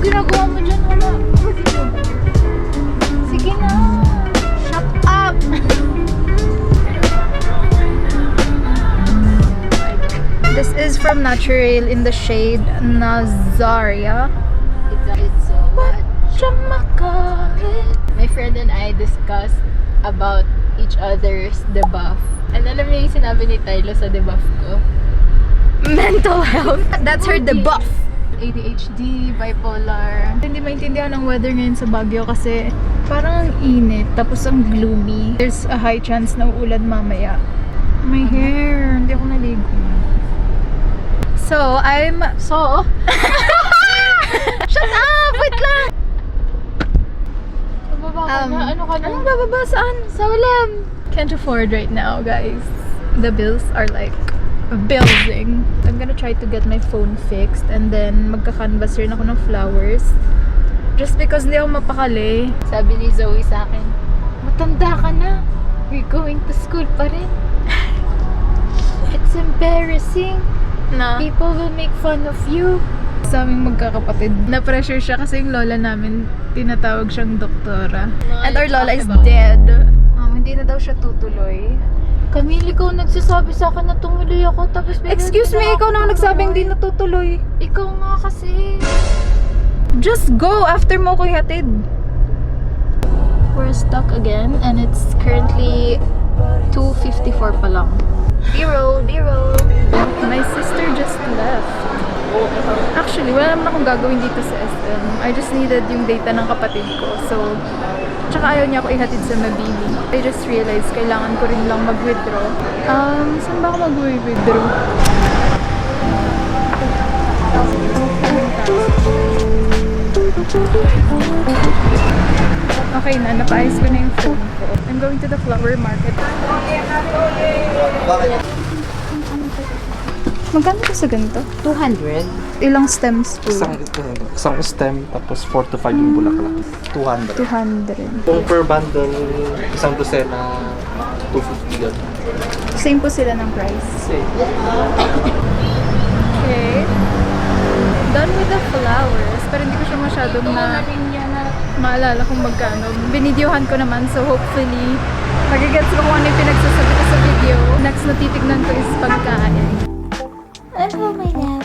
ginagawa mo dyan? Wala. Sige na. Shut up! This is from Natural in the shade Nazaria. It's so what? Whatchamacallit. My friend and I discussed about each other's debuff. And alam niyo yung sinabi ni Tylo sa debuff ko? Mental health. That's her debuff. ADHD, bipolar. Hindi maintindihan ang weather ngayon sa Baguio kasi parang ang init tapos ang gloomy. There's a high chance na uulan mamaya. My hair, hindi ako naligo. So, So? Shut up! Wait lang! Bababa ka na? Ano ka na? Anong bababa? Saan? Sa ulam! Can't afford right now, guys. The bills are like building. I'm gonna try to get my phone fixed and then magka-canvas rin ako ng flowers. Just because hindi ako mapakali. Sabi ni Zoe sa akin, matanda ka na. We're going to school pa rin. It's embarrassing. Na People will make fun of you. sa aming magkakapatid. Na-pressure siya kasi yung lola namin tinatawag siyang doktora. And our lola is dead. Hindi na daw siya tutuloy. Camille, ikaw nagsasabi sa akin na tumuloy ako tapos Excuse me, ikaw naman nagsabing hindi natutuloy. Ikaw nga kasi. Just go after mo ko ihatid. We're stuck again and it's currently 2:54 pa lang. B-roll. My sister just left. Actually, wala naman akong gagawin dito sa SM. I just needed yung data ng kapatid ko. So, tsaka ayaw niya ako ihatid sa Mabini. I just realized kailangan ko rin lang mag-withdraw. Saan ba ako mag-withdraw? Okay na, napaayos ko na yung phone ko. I'm going to the flower market. Magkano to sa ganito? 200? Ilang stems po? Isang stem, tapos 4 to 5 yung bulaklak. 200. 200. Kung per bundle, isang dosena, 250 yun. Same po sila ng price. Okay. Done with the flowers. Pero hindi ko siya masyadong maalala kung magkano. Binidyohan ko naman, so hopefully magigets ko kung ano yung pinagsasabi ko sa video. Next na titignan ko is pagkain. Ano my love?